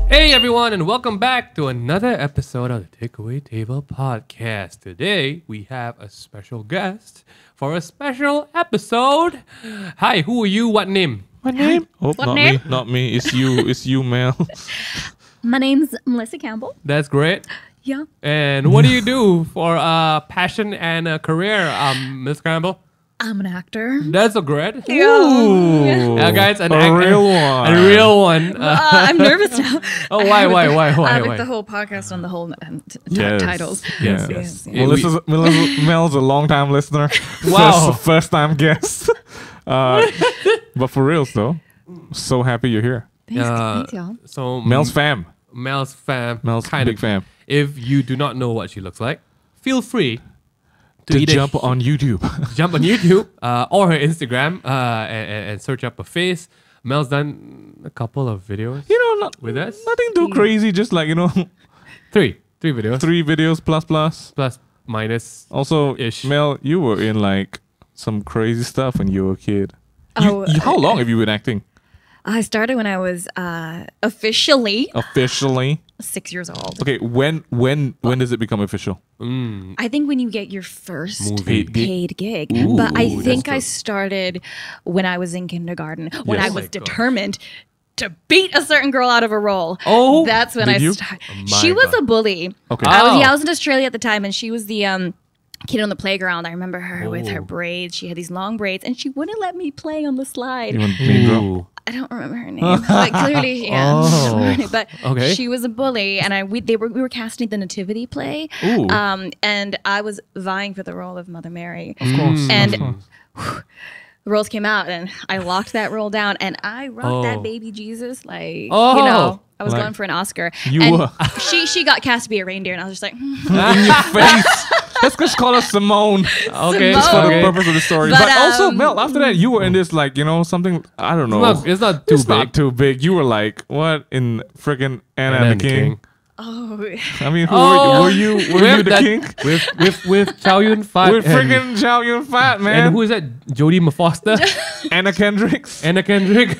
Hey everyone, and welcome back to another episode of the Takeaway Table Podcast. Today we have a special guest for a special episode. Hi, who are you? What name? My name? Oh, What not name? me. Not me. It's you. It's you, Mel. My name's Melissa Campbell. That's great. Yeah. And what do you do for a passion and a career, Miss Campbell? I'm an actor. That's a great. Ooh, Guys, a real one. A real one. I'm nervous now. Oh, why? With the whole podcast on the whole Yes. titles. Yes. Mel's a long-time listener. Wow. First-time guest. But for reals, though, so happy you're here. Thanks, y'all. So Mel's fam. Mel's fam. Mel's big fam. If you do not know what she looks like, feel free To either jump on YouTube. jump on YouTube or her Instagram and search up her face. Mel's done a couple of videos with us. Nothing too crazy. Just like, Three videos. 3 videos plus. Plus minus. Also, Ish. Mel, you were in like some crazy stuff when you were a kid. Oh, How long have you been acting? I started when I was officially 6 years old. Okay, when does it become official? I think when you get your first Movie. paid gig. Ooh, but I that's think I true. started when I was in kindergarten, when Yes. I Oh was my gosh. determined to beat a certain girl out of a role. Oh, that's when did I you? started. Oh She my was God. a bully. Okay. I was in Australia at the time, and she was the kid on the playground. I remember her with her Oh. braids. She had these long braids, and she wouldn't let me play on the slide. You want Mean Girl? Ooh. I don't remember her name, but clearly, yeah. Oh. But Okay. she was a bully, and we were casting the nativity play, Ooh. and I was vying for the role of Mother Mary. Of course. And of course. the roles came out, and I locked that role down, and I rocked Oh. that baby Jesus like Oh. I was Like, going for an Oscar. you and were. She got cast to be a reindeer, and I was just like, In your face. Let's just call her Simone. Okay. Just for the okay. purpose of the story. But, But, also, um, Mel, after that, you were in this, like, something, I don't know. It's not too It's big. not too big. You were like, what, in friggin' Anna and the King? oh, I mean, Oh, were you the that- king? with Chow Yun Fat With friggin' Chow Yun Fat, man. and who is that? Jodie Foster, Anna Kendricks. Anna Kendrick.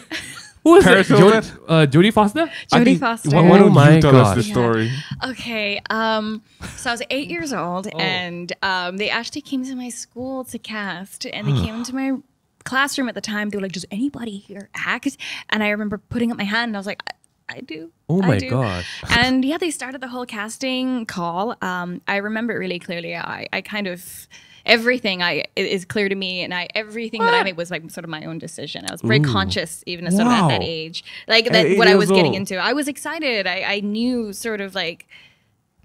Who is Paris it? Hilton? Jodie Foster. I Jodie think- Foster. Why don't Oh you tell my us the gosh. story? Okay, so I was 8 years old, and they actually came to my school to cast, and they came into my classroom at the time. They were like, "Does anybody here act?" And I remember putting up my hand, and I was like, I do. Oh I my do." gosh. And yeah, they started the whole casting call. I remember it really clearly. I kind of everything is clear to me, and everything that I made was like sort of my own decision. I was very conscious, even sort of at that Wow. age, like At that 8 what I was years getting old. into. I was excited. I knew sort of like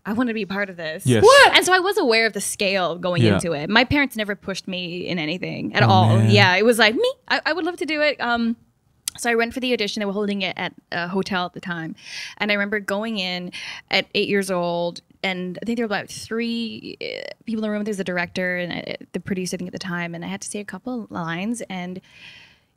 I want to be part of this. Yes. And so I was aware of the scale going Yeah. into it. My parents never pushed me in anything at Oh, all. man. Yeah, it was like me. I would love to do it. So I went for the audition. They were holding it at a hotel at the time. And I remember going in at 8 years old, and I think there were about 3 people in the room. There was the director and the producer, I think, at the time. And I had to say a couple lines. And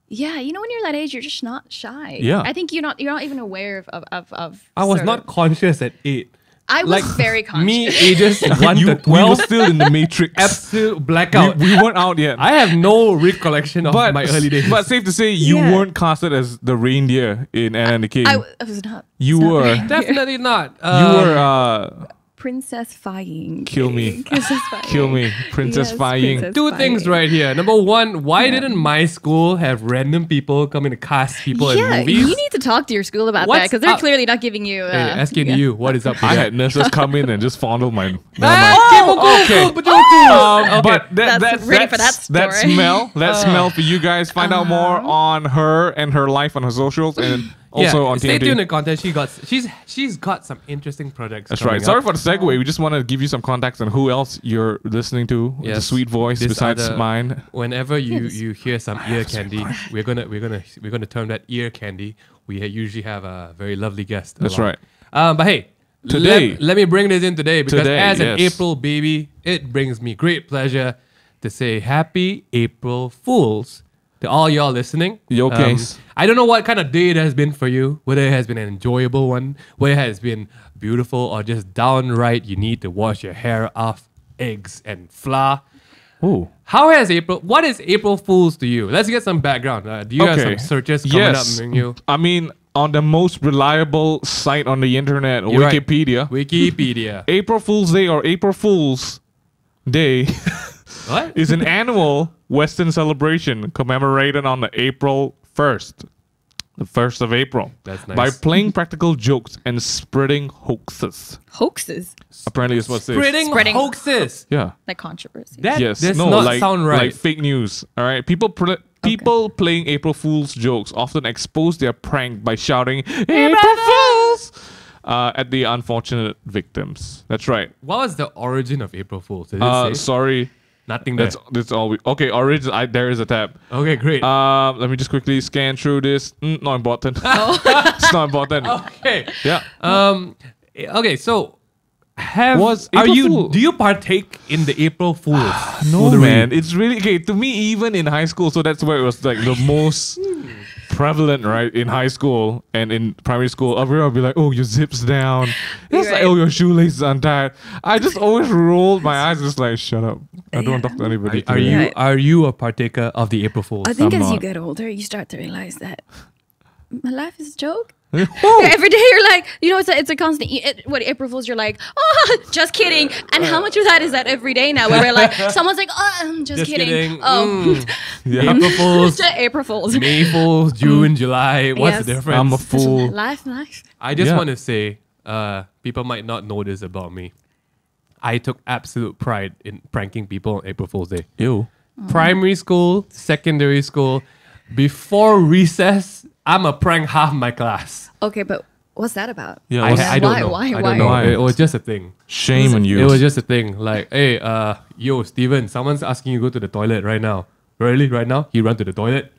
yeah, when you're that age, you're just not shy. Yeah. I think you're not even aware of I was sort not of- conscious at 8. I was very conscious. Me, ages 1 You, to we were 12, still in the Matrix. absolute blackout. we weren't out yet. I have no recollection of but, my early days. But safe to say, you Yeah. weren't casted as the reindeer in Anna and the King. I was not. You it's not were. right. Definitely not. You were Princess Flying. Kill me. Princess Flying. kill me, Princess Yes, Flying. Princess Two things Flying. right here. Number one, why didn't my school have random people come in to cast people in Yeah, movies? you need to talk to your school about that What's because they're up? clearly not giving you. Hey, asking yeah. you, what is up with I that? had nurses come in and just fondle my. Never mind. Okay. But That's ready for that That's story. Mel. That's Mel for you guys. Find out more on her and her life on her socials and also on stay TNT. tuned to content. She's got some interesting projects. That's coming right. Sorry up. for the segue. We just want to give you some context on who else you're listening to. With a Yes. sweet voice This besides other- mine. Whenever you hear some ear candy, we're gonna term that ear candy. We usually have a very lovely guest. That's along. right. But hey, Today. let me bring this in today because Today, as an yes. April baby, it brings me great pleasure to say Happy April Fools to all y'all listening. Yo case. I don't know what kind of day it has been for you, whether it has been an enjoyable one, whether it has been beautiful, or just downright you need to wash your hair off eggs and flour. Oh. What is April Fool's to you? Let's get some background. Do you have some searches coming Yes. up, MingY? I mean, on the most reliable site on the internet, You're right. Wikipedia, Wikipedia. April Fool's Day or April Fool's Day What? is an annual Western celebration commemorated on the April 1st. The 1st of April. That's nice. By playing practical jokes and spreading hoaxes. Hoaxes, Apparently, it's what's this. Spreading- hoaxes. Yeah. like controversy. That Yes. does No, not like, sound right. like fake news. All right. People playing April Fool's jokes often expose their prank by shouting April Fools at the unfortunate victims. That's right. What was the origin of April Fool's? Did it say? Sorry. Nothing there. That's all we. Okay, origin. There is a tab. Okay, great. Let me just quickly scan through this. Not important. It's not important. Okay. Yeah. Okay, so Was April Fool- do you partake in the April Fools? No, foolery? man. It's really okay to me. Even in high school, so that's where it was like the most prevalent, right? In high school and in primary school, everyone would be like, "Oh, your zips down." It's like, Right. "Oh, your shoelace is untied." I just always rolled my eyes, just like, "Shut up! I don't want to talk to anybody." Are today." you Right. are you a partaker of the April Fools? I think I'm as you not. get older, you start to realize that my life is a joke. Oh, Every day you're like, it's a constant. What April Fools, you're like, oh, just kidding. And how much of that is that every day now? Where we're like, someone's like, oh, I'm just kidding. Oh, yeah. April Fools, just April Fools. May Fools, June, July. What's the Yes. difference? I'm a fool. Life. I just Yeah. want to say, people might not know this about me. I took absolute pride in pranking people on April Fool's Day. Ew. Primary school, secondary school, before recess, I'm a prank half my class. Okay, but what's that about? Yeah. I don't know. Why? I don't know. Why? It was just a thing. Shame on you. It was just a thing. Like, hey, yo, Steven, someone's asking you to go to the toilet right now. Really? Right now? He run to the toilet.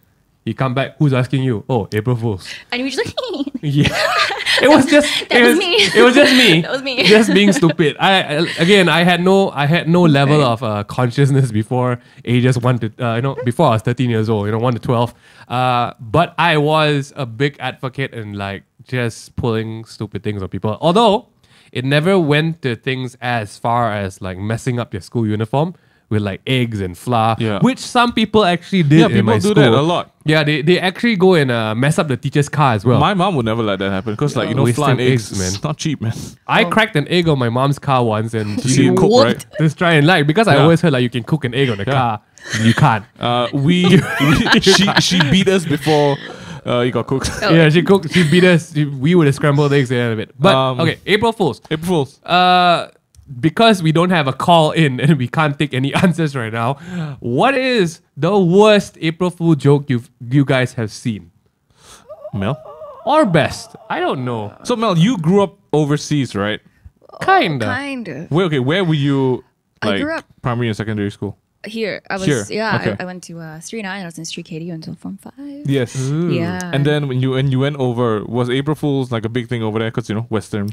He come back. Who's asking you? Oh, April Fools. And you're just like, Yeah. It was just That was me. It was just me. That was me. Just being stupid. I had no level of consciousness before ages 1 to before I was 13 years old, 1 to 12. But I was a big advocate in like just pulling stupid things on people. Although it never went to things as far as like messing up your school uniform with like eggs and flour, Yeah. which some people actually did Yeah, in my people school. do that a lot. Yeah, they actually go and mess up the teacher's car as well. My mom would never let that happen because, like, Wasting flying eggs, eggs, man. it's not cheap, man. I cracked an egg on my mom's car once and She she didn't cook, right? just try and like because I Yeah. always heard like you can cook an egg on the car. You can't. She beat us before it got cooked. Oh. Yeah, she cooked. She beat us. We would have scrambled eggs at the end of it. But okay, April Fools. April Fools. Because we don't have a call in and we can't take any answers right now. What is the worst April Fool joke you guys have seen Mel. or best? I don't know. So Mel, you grew up overseas, right? Kinda. kind of. Where were you? I Like grew up- primary and secondary school. Here, I was. Here, Yeah, okay. I went to Street 9. I was in Street KDU until Form 5. Yes. Yeah. And then when you went over, was April Fools like a big thing over there? Because Western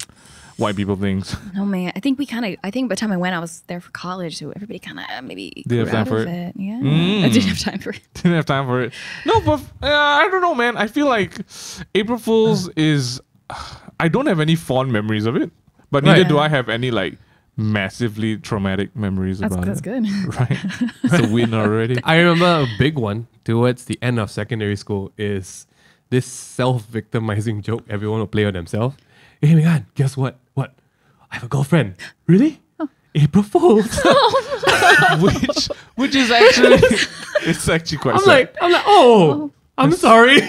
white people things. No man, I think by the time I went, I was there for college, so everybody kind of maybe Didn't have grew time out for of it. Yeah, Mm. I didn't have time for it. Didn't have time for it. No, but I don't know, man. I feel like April Fools is. I don't have any fond memories of it, but neither Right. do I have any like massively traumatic memories about That's it. good. Right, it's a win already. I remember a big one towards the end of secondary school is this self-victimizing joke everyone will play on themselves. Hey, man, guess what? What? I have a girlfriend. Really? April Fool's. which is actually it's actually quite. sad. I'm like, oh, I'm sorry.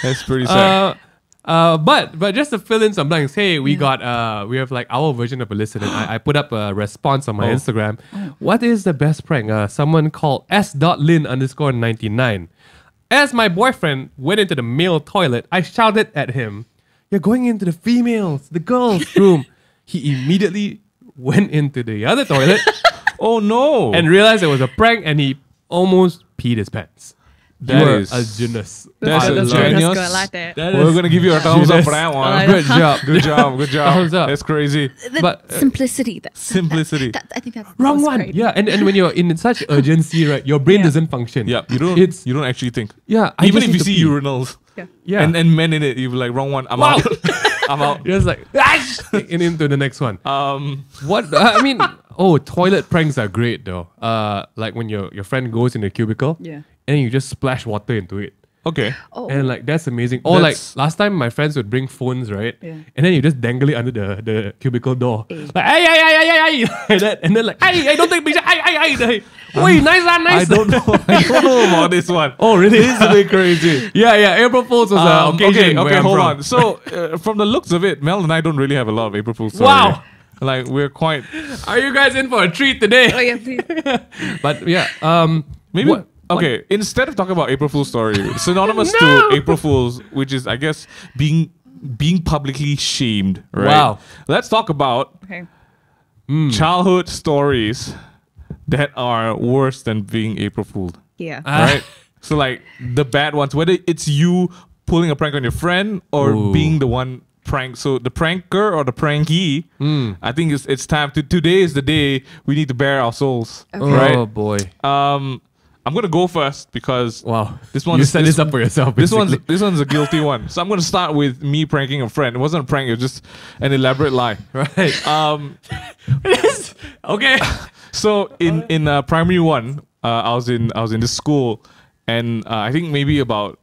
That's pretty sad. But just to fill in some blanks, hey, we we have like our version of a listen. And I put up a response on my Instagram. What is the best prank? Someone called s.lin_99. As my boyfriend went into the male toilet, I shouted at him, "You're going into the females, the girls' room." He immediately went into the other toilet Oh no! and realized it was a prank, and he almost peed his pants. That You are is- a genius. That's I a love it. genius. That's good. I like that. That We're is gonna give you a thumbs up for that one. Good job. Good job. Good job. Thumbs up. That's crazy. The But, simplicity. Simplicity. I think that's Wrong that's one. great. Yeah, and when you're in such urgency, right, your brain Yeah. doesn't function. Yeah, you don't actually think. Yeah, I Even just if need you to see pee. urinals Yeah, and men in it, you're like wrong one. I'm Wow. out. I'm out. you're just like and into the next one. What I mean, Oh, toilet pranks are great though. Like when your friend goes in the cubicle, Yeah. and you just splash water into it. Okay. Oh. And like that's amazing. Or like That's- last time my friends would bring phones, right? Yeah. And then you just dangle it under the cubicle door. Like ay, like that. And then like ay, don't take picture. Ay. Wait, nice I nice. don't know. I don't know about this one. Oh really? This is a bit crazy. yeah. April Fools was an occasion. Okay, where I'm hold from. on. So, from the looks of it, Mel and I don't really have a lot of April Fool's story. Wow. Like, we're quite... Are you guys in for a treat today? Oh yeah, please. But yeah, Maybe... what- Okay, instead of talking about April Fool's story, synonymous to April Fool's, which is, I guess, being publicly shamed, right? Wow. Let's talk about Okay. childhood stories that are worse than being April Fooled, Yeah. right? So, like, the bad ones, whether it's you pulling a prank on your friend or Ooh. being the one prank. So the pranker or the prankee, I think it's time to. Today is the day we need to bare our souls, Okay. right? Oh boy. I'm gonna go first because Wow. this one You is- set this up for yourself. this basically. one's a guilty one. So I'm gonna start with me pranking a friend. It wasn't a prank. It was just an elaborate lie. right. Okay. So in primary one, I was in this school, and I think maybe about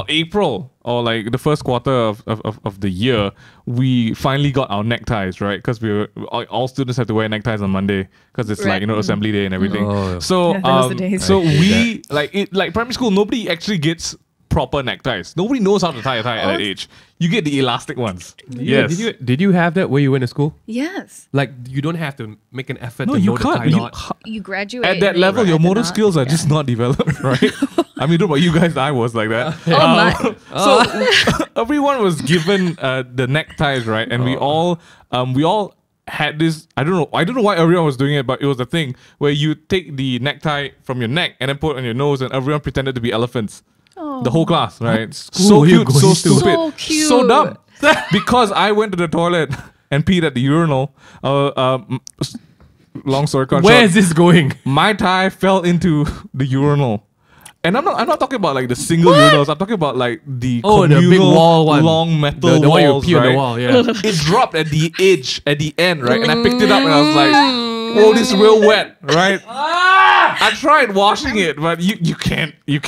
April or like the first quarter of the year, we finally got our neckties, right? Because we were all students have to wear neckties on Monday because it's like Right. assembly day and everything. Oh. So Yeah, that was the days. so I hate we like primary school, nobody actually gets proper neckties. Nobody knows how to tie a tie at that age. You get the elastic ones. Yeah, Yes. did you have that where you went to school? Yes. Like you don't have to make an effort No, to you know the tie can't. You, knot. You graduate at that and level, you your tie the motor knot. skills are Yeah. just not developed, right? I mean, don't know about you guys, I was like that. Oh my. So everyone was given the neckties, right? And we all had this. I don't know why everyone was doing it, but it was a thing where you take the necktie from your neck and then put it on your nose, and everyone pretended to be elephants. The whole class, right? school So were you cute, going so to? stupid, So cute. so dumb. Because I went to the toilet and peed at the urinal. Long story short, Where is this going? my tie fell into the urinal. And I'm not talking about like the single urinals. I'm talking about like the Oh, the big communal wall one. long metal The one you walls, pee on right? the wall, yeah. It dropped at the edge, at the end, right? And I picked it up and I was like, "Whoa, this is real wet," right? I tried washing it, but you can't do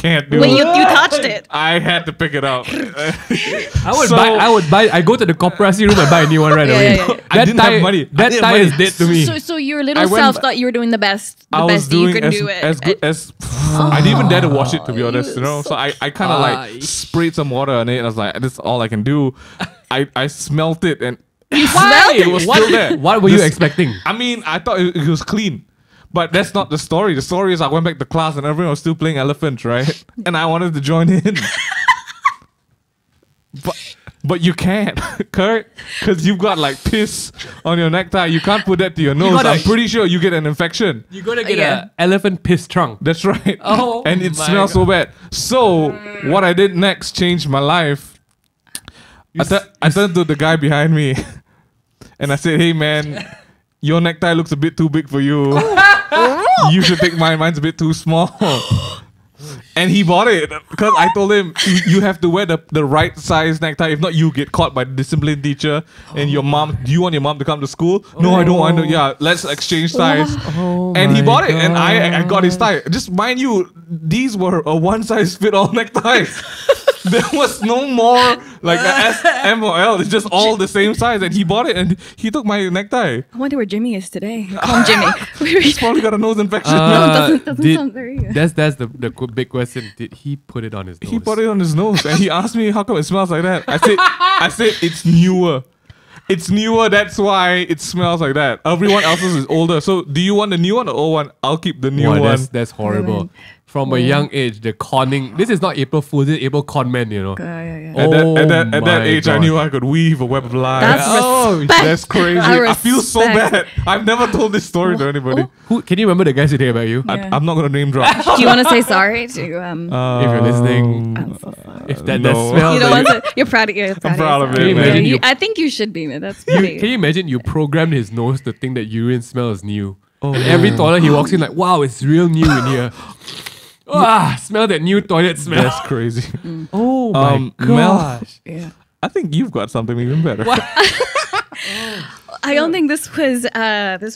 When it. you touched it. I had to pick it up. I go to the Cooperacy room and buy a new one right Yeah, away. yeah, yeah. I didn't have money. I That didn't tie have is money. dead to me. So your little I went self ba- thought you were doing the best. I was that you doing could do it. as good as I didn't even dare to wash it, to be honest, you know. So I kind of like sprayed some water on it and I was like, this is all I can do. I smelt it and it was still there. What were you expecting? I mean, I thought it was clean. But that's not the story. The story is I went back to class and everyone was still playing elephant, right? And I wanted to join in. But you can't, Kurt, because you've got like piss on your necktie. You can't put that to your nose. gotta- I'm pretty sure you get an infection. You're gonna get Yeah. an elephant piss trunk. That's right. Oh and it my smells so bad. So what I did next changed my life. I turned to the guy behind me and I said, "Hey man, your necktie looks a bit too big for you. You should take mine. Mine's a bit too small." And he bought it because I told him you have to wear the right size necktie. If not, you get caught by the discipline teacher. And your mom, do you want your mom to come to school? No, I don't want to. Yeah, let's exchange ties. Oh And he my bought it, and I God. got his tie. Just mind you, these were a one size fit all neckties. There was no more like a S, M, or L. It's just all the same size. And he bought it, and he took my necktie. I wonder where Jimmy is today. Call him Jimmy. He's probably got a nose infection. doesn't sound very good. That's the big question. Did he put it on his nose? He put it on his nose and he asked me how come it smells like that. I said it's newer. It's newer, that's why it smells like that. Everyone else's is older. So do you want the new one or old one? I'll keep the new Wow, one. that's horrible. man. From a young age, the conning. This is not April Fool. This is April con man. You know. Yeah. At that Oh my age, I gosh. knew I could weave a web of lies. That's Oh, respect. That's crazy. I I feel so respect. bad. I've never told this story to anybody. Who can you remember the guy sitting about you? Yeah. I'm not gonna name drop. Do you want to say sorry to If you're listening, I'm so sorry. if that no. smell. You that don't want to. You're proud of yourself. proud of it, Can you man. imagine you- I think you should be, man. That's you, pretty. can you imagine you programmed his nose to think that urine smell is new? Oh, And every toilet he walks in like, wow, it's real new in here. Smell that new toilet smell. That's crazy. Oh my Mel, gosh. Yeah. I think you've got something even better. I don't think this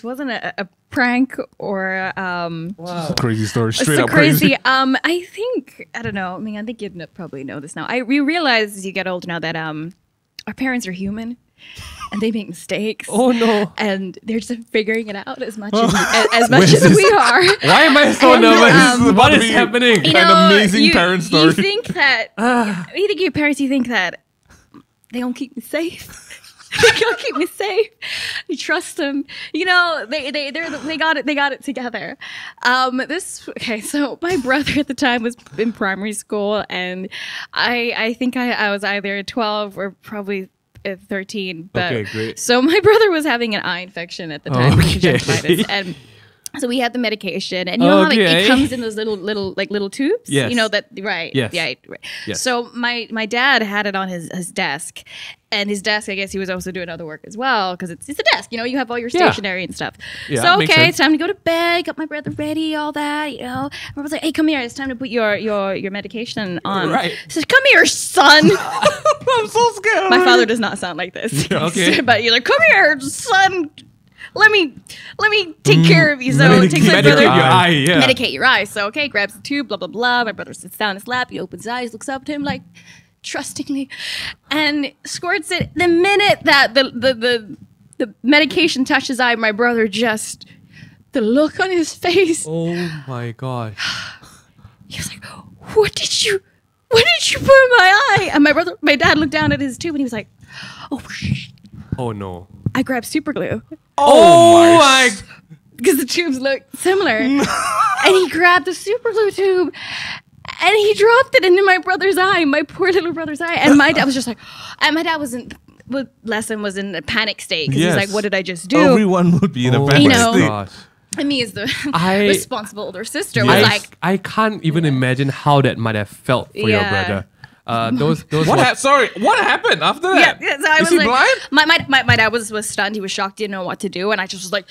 wasn't a prank or It's a crazy story. Straight so up crazy. I think I don't know. I mean, I think you'd probably know this now. We realize as you get older now that our parents are human. And they make mistakes. Oh no! And they're just figuring it out as much as we are. Why am I so nervous? What is happening? You An know, amazing parent story. You think that you think your parents. You think that they don't keep me safe. They don't keep me safe. You trust them. You know they got it. They got it together. So my brother at the time was in primary school, and I think I was either 12 or probably 13. But Okay, great. So my brother was having an eye infection at the time, Okay. conjunctivitis, and so we had the medication, and you know how like, Okay. it comes in those little tubes. Yes. You know that right? Yes. Yeah. Right. Yes. So my dad had it on his desk, and his desk, I guess he was also doing other work as well because it's a desk. You know, you have all your Yeah. stationery and stuff. Yeah, So makes okay, sense. it's time to go to bed. Got my brother ready, all that. You know, I was like, hey, come here. It's time to put your medication on. Right. He says, come here, son. I'm so scared. My father does not sound like this. Okay. But you're like, come here, son. Let me take care of you. So Medicate takes my your brother. Medicate your eye, yeah. Medicate your eye. So okay, grabs the tube, blah blah blah. My brother sits down in his lap. He opens his eyes, looks up to him like trustingly, and squirts it. The minute that the medication touches his eye, my brother just the look on his face. Oh my god! He was like, what did you put in my eye? And my dad looked down at his tube and he was like, oh shit. Oh no! I grabbed super glue Oh my! because the tubes look similar. And he grabbed the super glue tube and he dropped it into my brother's eye, my poor little brother's eye. And my dad was just like, and my dad was in a panic state because Yes. he's like, what did I just do? Everyone would be in a Oh panic You know. state. gosh! And me as the I- responsible older sister was Yes. like, I can't even imagine how that might have felt for your Yeah. brother. Those What were- Sorry, what happened after yeah, that? yeah, so I Is was he like, blind? My dad was stunned. He was shocked, didn't know what to do, and I just was like,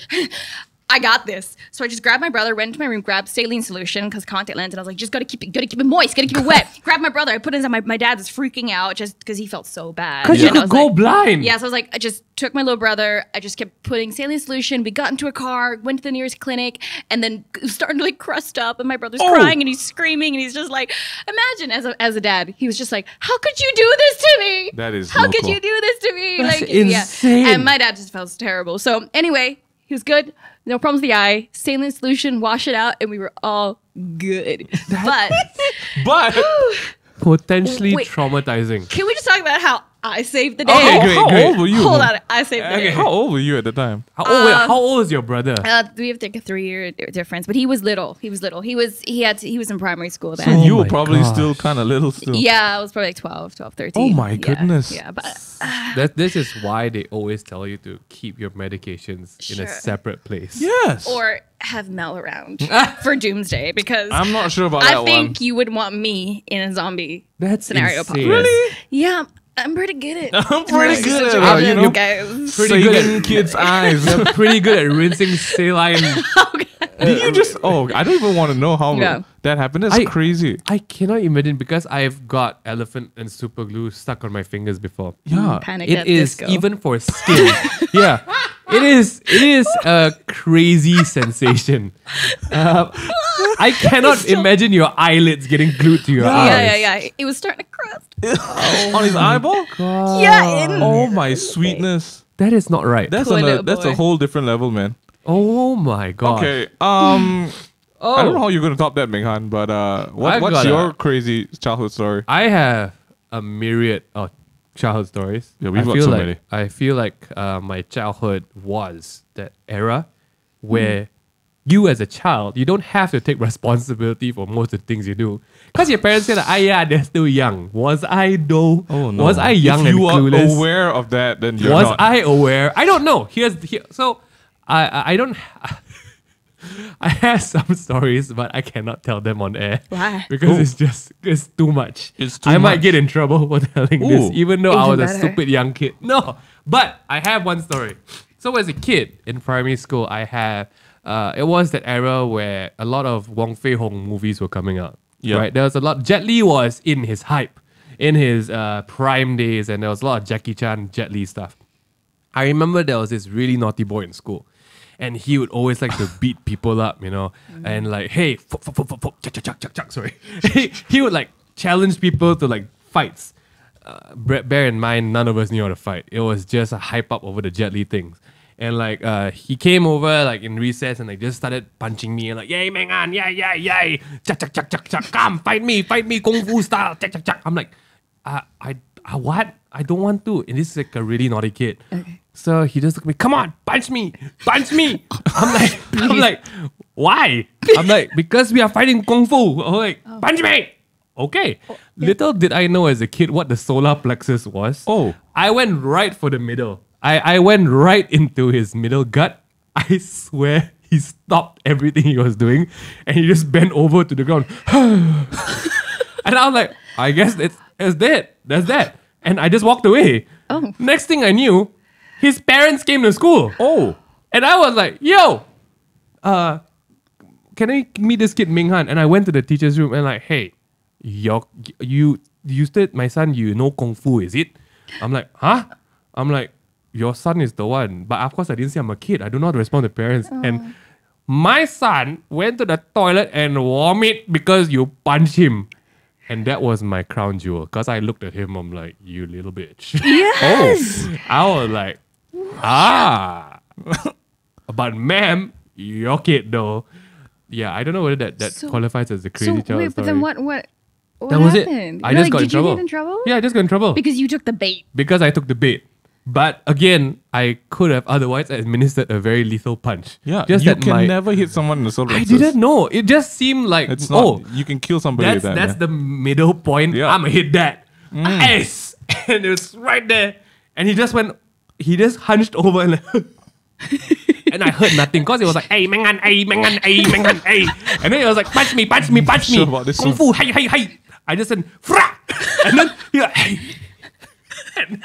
I got this. So I just grabbed my brother, went into my room, grabbed saline solution because contact lens, and I was like, just gotta keep it moist, gotta keep it wet. Grabbed my brother, I put it in. My dad was freaking out just because he felt so bad. Because you And I could was go like, blind. Yeah, so I was like, I just took my little brother. I just kept putting saline solution. We got into a car, went to the nearest clinic, and then it was starting to like crust up. And my brother's crying and he's screaming and he's just like, imagine as a dad, he was just like, how could you do this to me? That is how could local. you do this to me? That's like, insane. Yeah. And my dad just felt terrible. So anyway, he was good. No problems with the eye. Saline solution, wash it out, and we were all good. But But Potentially Wait. traumatizing. can we just talk about how I saved the day? Okay, how, great, how great. old were you? Hold on, I saved the day. How old were you at the time? How old is your brother? We have like a 3-year difference, but he was little. He was in primary school then. So you were my probably gosh. still kind of little still. Yeah, I was probably like 12, 13. Oh my Yeah, goodness. Yeah, but This is why they always tell you to keep your medications in a Sure. separate place. Yes. or have Mel around for doomsday because I'm not sure about I that think one. you would want me in a zombie That's scenario. insane. Possibly. Really? Yeah, I'm pretty good at I'm pretty good at situations, you know, guys. Pretty good saving at- kids' eyes. They're pretty good at rinsing saline. Did you just? Oh, I don't even want to know how Yeah. that happened. That's I- crazy. I cannot imagine because I've got elephant and super glue stuck on my fingers before. Yeah. Panic It at is disco. even for skin. Yeah, it is a crazy sensation. I cannot imagine your eyelids getting glued to your eyes. Yeah. It was starting to crust. On his eyeball. Yeah, in Oh my sweetness. That is not right. That's Poor on a little that's a boy. whole different level, man. Oh my god. Okay. Oh, I don't know how you're gonna top that, MingH, but I've what's got your a- crazy childhood story? I have a myriad of childhood stories. Yeah, we've I got feel so like, many. I feel like my childhood was that era where you as a child, you don't have to take responsibility for most of the things you do. Because your parents say, like, yeah, they're still young. Was I though? Oh no. Was I young if and you clueless? are aware of that, then you're Was not. I aware? I don't know. So I don't. I have some stories, but I cannot tell them on air. Why? Because it's too much. It's too I might much. get in trouble for telling this, Ooh. even though I was Even a better. stupid young kid. No, but I have one story. So as a kid in primary school, I have. It was that era where a lot of Wong Fei-hung movies were coming out. Yeah. Right. There was a lot. Jet Li was in his hype, in his prime days, and there was a lot of Jackie Chan, Jet Li stuff. I remember there was this really naughty boy in school. And he would always like to beat people up, and like, hey, sorry. He would like challenge people to like fights. Bear in mind, none of us knew how to fight. It was just a hype up over the Jet Li things. And like, he came over like in recess and like just started punching me and like, yay, Mengan, yay, come, fight me, kung fu style, I'm like, what? I don't want to. And this is like a really naughty kid. Okay. So he just looked at me, come on, punch me. I'm like, why? I'm like, because we are fighting kung fu. I'm like, punch me. Okay. Little did I know as a kid what the solar plexus was. Oh. I went right for the middle. I went right into his middle gut. I swear he stopped everything he was doing and he just bent over to the ground. And I was like, I guess it's that. That's that. And I just walked away. Oh. Next thing I knew, his parents came to school. Oh. And I was like, yo, can I meet this kid MingH? And I went to the teacher's room and like, hey, you said my son, you know Kung Fu, is it? I'm like, huh? I'm like, your son is the one. But of course I didn't say I'm a kid. I don't know how to respond to parents. And my son went to the toilet and vomit because you punched him. And that was my crown jewel. Because I looked at him, I'm like, you little bitch. Yes. I was like, but ma'am, your kid though. Yeah, I don't know whether that qualifies as a crazy child wait, story. but then what That was happened? it. I just got in did you trouble. get in trouble? Yeah, I just got in trouble. Because you took the bait. Because I took the bait. But again, I could have otherwise administered a very lethal punch. Yeah, just you that can never hit someone in the solar I plexus. didn't know. It just seemed like, It's not. You can kill somebody with that. that's man. the middle point. Yeah. I'm gonna hit that. Yes. And it was right there. And he just hunched over and and I heard nothing because it was like, hey, Mengan, hey, Mengan, hey, Mengan, hey. And then it was like, punch me. Sure about this Kung fu, hey. I just said, fra. And then he like, hey. And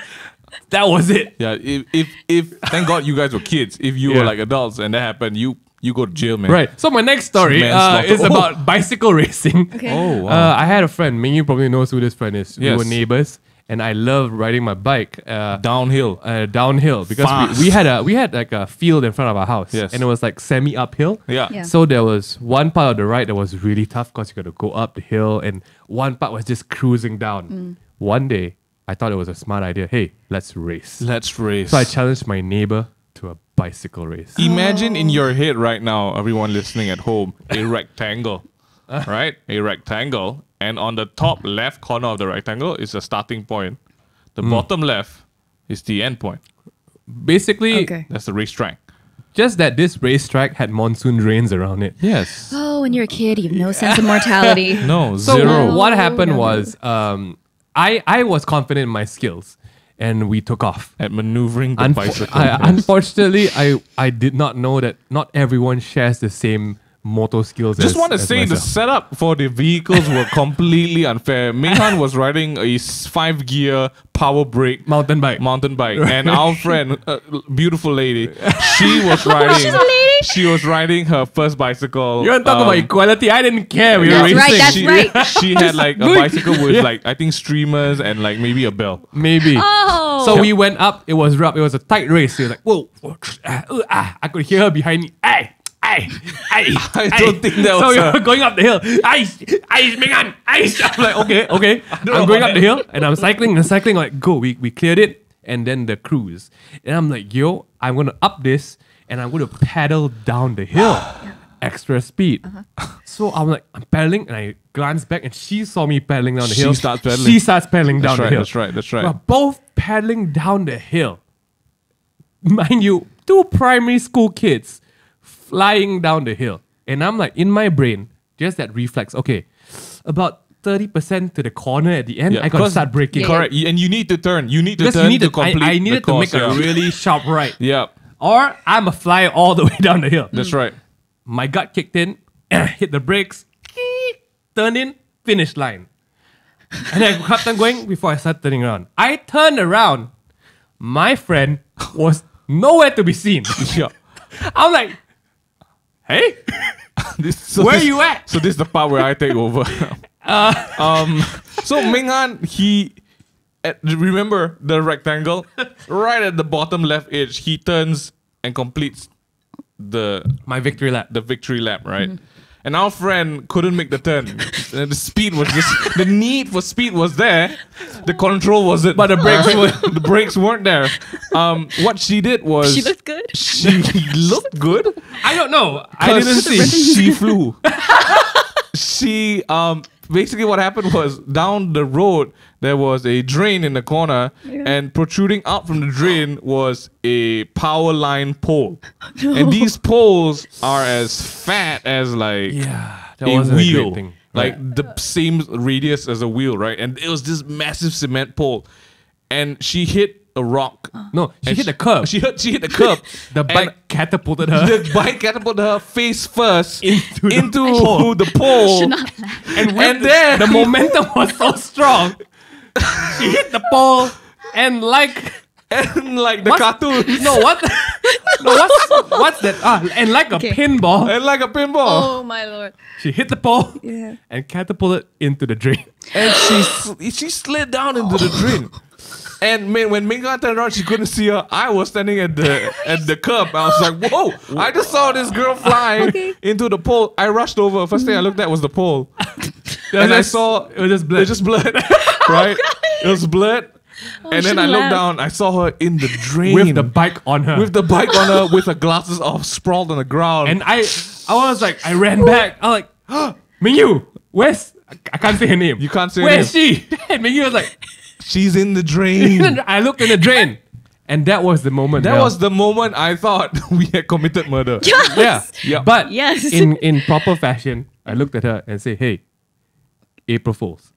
that was it. Yeah, if thank God you guys were kids. If you were like adults and that happened, you go to jail, man. Right. So my next story Manslaughter. is about bicycle racing. Okay. Oh, wow. I had a friend, MingY probably knows who this friend is. We Yes. were neighbors. And I love riding my bike Downhill. downhill because we had like a field in front of our house, Yes. and it was like semi uphill. Yeah. So there was one part of the ride that was really tough because you got to go up the hill, and one part was just cruising down. One day, I thought it was a smart idea. Hey, let's race. Let's race. So I challenged my neighbor to a bicycle race. Imagine in your head right now, everyone listening at home, a rectangle, right? A rectangle. And on the top left corner of the rectangle is the starting point. The bottom left is the end point. Basically, Okay. That's the racetrack. just that this racetrack had monsoon drains around it. Yes. Oh, when you're a kid, you have no sense of mortality. No, So zero. what happened No. was, I was confident in my skills, and we took off. At maneuvering the Unfo- bicycle. Unfortunately, I did not know that not everyone shares the same motor skills. Just as, want to as say the myself. setup for the vehicles were completely unfair. MingH was riding a 5-gear power brake mountain bike. and our friend, beautiful lady, she was riding. She's a lady? She was riding her first bicycle. You want to talk about equality? I didn't care. We were That's racing. right, that's she, right. She had like a bicycle with like I think streamers and like maybe a bell. Maybe. Oh. So we went up. It was rough. It was a tight race. She was like, whoa. I could hear her behind me. Ay. I don't think that so was we her. were going up the hill. Ice, Mengan, ice. I'm like, okay. I'm going up the hill and I'm cycling. Like, go. We cleared it and then the cruise. And I'm like, yo, I'm gonna up this and I'm gonna paddle down the hill, extra speed. So I'm like, I'm paddling and I glance back and she saw me paddling down the She hill. starts paddling. She starts paddling down the hill. That's right. We're both paddling down the hill. Mind you, 2 primary school kids flying down the hill. And I'm like, in my brain, just that reflex, okay, about 30% to the corner at the end, Yeah, I gotta 'cause- start braking. Correct. And you need to turn. You need to Because turn you need to to, complete I needed the to course, make a yeah. really sharp right. Yeah, Or I'm a fly all the way down the hill. that's right. My gut kicked in, hit the brakes, turn in, finish line. And I kept on going before I started turning around. I turned around. My friend was nowhere to be seen. Yeah. I'm like, hey, where you at? So this is the part where I take over. So MingH, remember the rectangle? Right at the bottom left edge, he turns and completes My victory lap. the victory lap, right? And our friend couldn't make the turn. The speed was the need for speed was there. The control wasn't, but the brakes weren't there. What she did was She looked good. She looked good. I don't know. I didn't 'Cause see. she flew. She basically what happened was down the road there was a drain in the corner, and protruding out from the drain was a power line pole. And these poles are as fat as like That a wasn't a wheel, great thing. like the same radius as a wheel, right? And it was this massive cement pole, and she hit a rock. No, she And hit the curb. She hit the curb. The bike catapulted her. The bike catapulted her face first Into the into the pole. Should not laugh. and And then the momentum was so strong. She hit the pole and like and like the What's- cartoon. no what no what's that and like a Okay. pinball And like a pinball. Oh my lord. she hit the pole Yeah. and catapulted into the drain. And she slid down into the drain. And when MingY turned around, she couldn't see her. I was standing at the curb. I was like, whoa! I just saw this girl flying into the pole. I rushed over. First thing I looked at was the pole. And I saw it was just it blood. was just blood, right? It was blood. And then I shouldn't looked laugh. down. I saw her in the drain with the bike on her. with the bike on her, with her glasses off, sprawled on the ground. and I was like, I ran back. I was like, MingY, where's I can't say her name. You can't say her Where's she? And MingY was like, she's in the drain. I looked in the drain. And that was the moment. That Mel. was the moment I thought we had committed murder. Yes. Yeah. Yeah. But Yes. in proper fashion, I looked at her and said, hey, April Fools.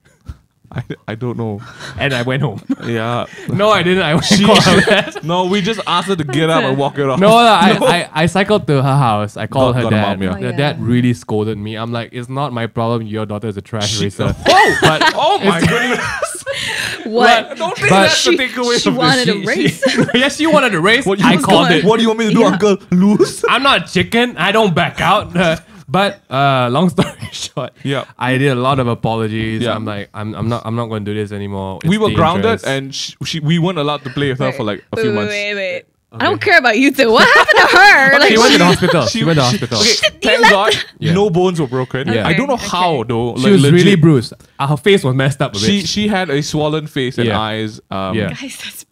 I don't know. And I went home. Yeah. No, I didn't. I went and called her dad. No, we just asked her to get up and walk it off. No, I cycled to her house. I called Got her a dad. mom, yeah. Her dad really scolded me. I'm like, it's not my problem. Your daughter is a trash racer. Oh, But oh my goodness. What? Don't think But that's the takeaway she from wanted this. a race. yes, she wanted to race. What I you- called it. What do you want me to do, Yeah. uncle? Lose? I'm not chicken. I don't back out. But long story short, Yeah. I did a lot of apologies. Yeah. I'm like, I'm not going to do this anymore. We It's were grounded dangerous. and we weren't allowed to play with her for like a few months. Wait. I don't care about you two. What happened to her? She went to the hospital. She She went to the hospital. Okay, thank God, Yeah. no bones were broken. Yeah. I don't know Okay, how okay. though. She like, was really legit. bruised. Her face was messed up a bit. She had a swollen face and Yeah. eyes. Yeah. Guys, that's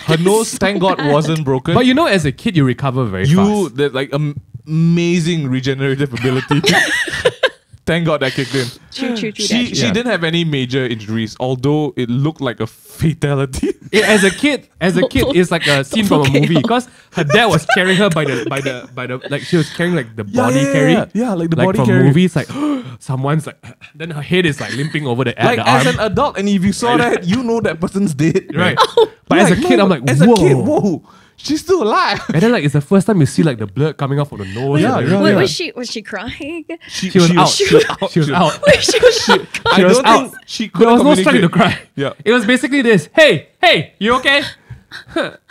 Her nose, thank God, wasn't broken. But you know, as a kid, you recover very fast. There's like amazing regenerative ability. Thank God that kicked in. true. She Yeah. didn't have any major injuries, although it looked like a fatality. Yeah, as a kid, it's like a scene from a movie because her dad was carrying her by the like she was carrying like the body carry. Yeah, like the Like body from carry. movies, like someone's like, then her head is like limping over the, Like the as arm. an adult, and if you saw that, you know that person's dead. Right. But as a kid, I'm like, as whoa. a kid, whoa, she's still alive. And then like it's the first time you see like the blood coming off of the nose. Yeah, and yeah, everything. yeah. Was she crying? She was out. She was out. Wait, she was not I She was don't out. think she There could was no strength to cry. Yeah. It was basically this. Hey, you okay?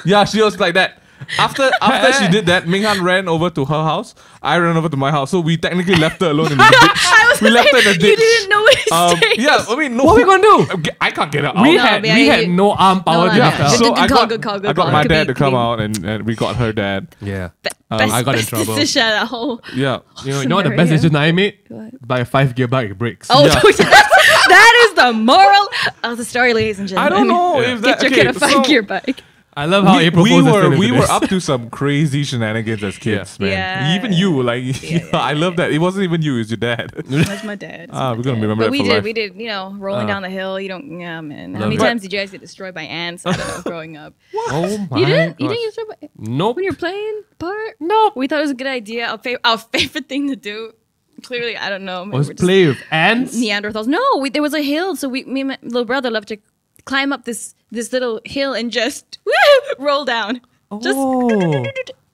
Yeah, she was like that. After she did that, MingH ran over to her house. I ran over to my house. So we technically left her alone in the ditch. We left her in the ditch. You didn't know it stayed. Yeah, I mean, no. What are we gonna do? I can't get her out. We No, had yeah, we yeah, had you- no arm power No, to no, lift her no. out. Good So I call, got, good call, good I got call. my Could dad be- to come could be- out and we got her dad. Yeah. Best, I got in best trouble. decision at whole. Yeah. You know what the best Scenario. decision I made? What? Buy a 5-gear bike, it breaks. Oh, Yeah. that is the moral of the story, ladies and I gentlemen. don't know Yeah. if that. Get your kid a so 5-gear bike. I love how April we Fool's is were turning we into were this. up to some crazy shenanigans as kids, man. Yeah. Even you, like, I love that. It wasn't even you; it was your dad. That's my dad. We're gonna remember But that for life. we did, rolling down the hill. You don't, yeah, man. How Love many it. times did you guys get destroyed by ants? I don't know, growing up. Oh my You didn't? You gosh. didn't get destroyed by Nope. when you're playing part? Nope. We thought it was a good idea. Our favorite thing to do. Clearly, I don't know. maybe Was we're just play with ants? Neanderthals. No, there was a hill, so me and my little brother loved to climb up this little hill and just roll down. Just Oh.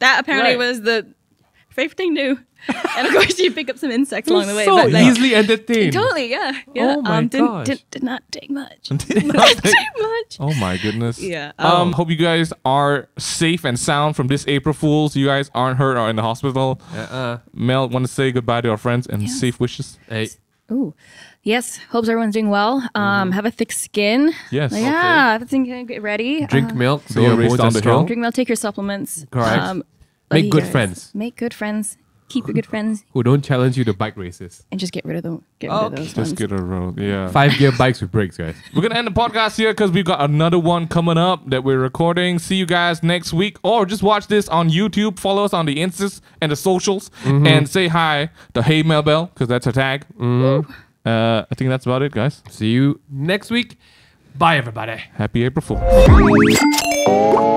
that apparently Right. was the favorite thing to do. And of course, you pick up some insects along the way. So but like, easily entertained. totally, yeah. Oh my gosh. Did not take much. Did not Didn't take- take much. Oh my goodness. Yeah. Hope you guys are safe and sound from this April Fools. You guys aren't hurt or in the hospital. Mel, want to say goodbye to our friends and safe wishes. Hey. Ooh, Yes, hopes everyone's doing well. Have a thick skin. Yes. Yeah, everything get ready. Drink milk. so your bones race are down the strong. hill. Drink milk. Take your supplements. Correct. Love Make you good guys. friends Make good friends. Keep your good friends, who don't challenge you to bike races. and just get rid of them. Get rid of those ones. Just get a road. Yeah. 5-gear bikes with brakes, guys. We're going to end the podcast here because we've got another one coming up that we're recording. See you guys next week. Or just watch this on YouTube. Follow us on the Instas and the socials. And say hi to Hey Mel Bell because that's her tag. I think that's about it, guys. See you next week. Bye, everybody. Happy April Fool.